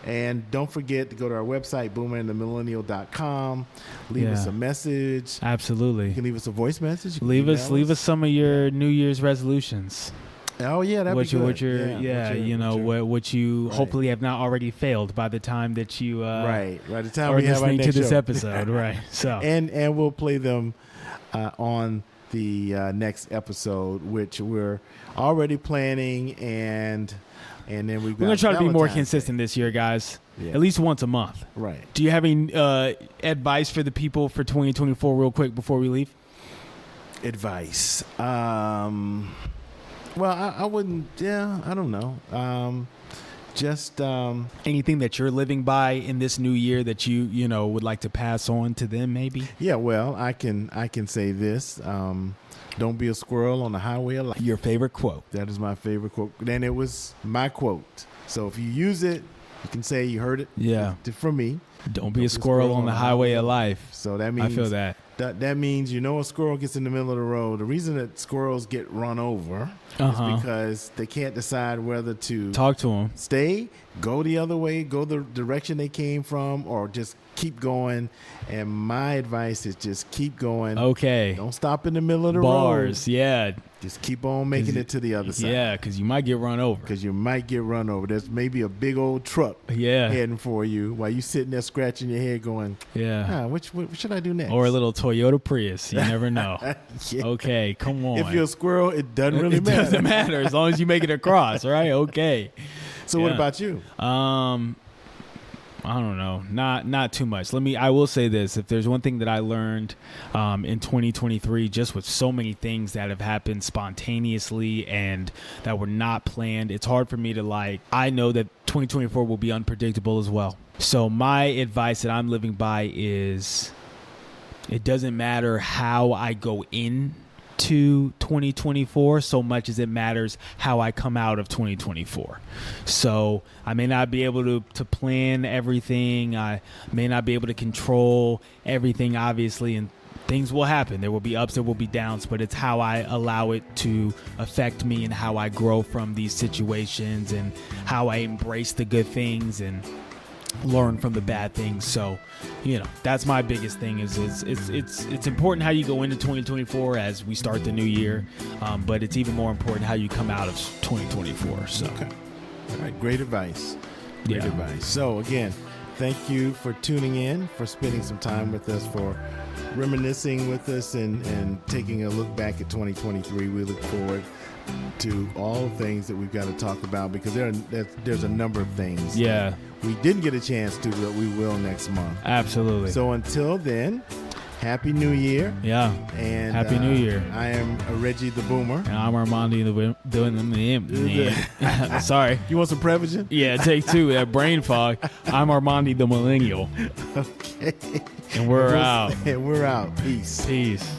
And don't forget to go to our website, boomerandthemillennial.com. Leave us a message. Absolutely. You can leave us a voice message. Leave us some of your New Year's resolutions. Oh yeah, that'd be good. What you hopefully have not already failed by the time that you by the time are we have our listening next to this show. episode, right? So and we'll play them on the next episode, which we're already planning, and then we're gonna try to be more consistent this year, guys. Yeah. At least once a month. Right. Do you have any advice for the people for 2024 real quick before we leave? Advice. Well, I wouldn't. Yeah, I don't know. Just anything that you're living by in this new year that you know would like to pass on to them, maybe. Yeah. Well, I can say this. Don't be a squirrel on the highway of life. Your favorite quote. That is my favorite quote. And it was my quote. So if you use it, you can say you heard it from me. Don't be a squirrel on the highway of life. So that means I feel that. That means, you know, a squirrel gets in the middle of the road. The reason that squirrels get run over is because they can't decide whether to talk to them, stay, go the other way, go the direction they came from, or just keep going. And my advice is just keep going. Okay. Don't stop in the middle of the road. Yeah. Just keep on making it to the other side. Yeah, because you might get run over. There's maybe a big old truck heading for you while you sitting there scratching your head going, what should I do next? Or a little Toyota Prius. You never know. Okay, come on. If you're a squirrel, it doesn't really matter. It doesn't matter as long as you make it across, right? Okay. So what about you? I don't know. Not too much. I will say this. If there's one thing that I learned in 2023, just with so many things that have happened spontaneously and that were not planned, it's hard for me to I know that 2024 will be unpredictable as well. So my advice that I'm living by is it doesn't matter how I go in to 2024 so much as it matters how I come out of 2024. So I may not be able to plan everything. I may not be able to control everything, obviously, and things will happen. There will be ups, there will be downs, but it's how I allow it to affect me and how I grow from these situations and how I embrace the good things and learn from the bad things. So, you know, that's my biggest thing is it's important how you go into 2024 as we start the new year, but it's even more important how you come out of 2024. So, okay. All right, great advice. Great advice. So again, thank you for tuning in, for spending some time with us, for reminiscing with us and taking a look back at 2023. We look forward to all the things that we've got to talk about because there's a number of things we didn't get a chance to, but we will next month. Absolutely. So until then, Happy New Year. Yeah. And Happy New Year. I am Reggie the Boomer. And I'm Armondi the Sorry. You want some Prevagen? Yeah, take two. That brain fog. I'm Armondi the Millennial. Okay. And we're out. And we're out. Peace. Peace.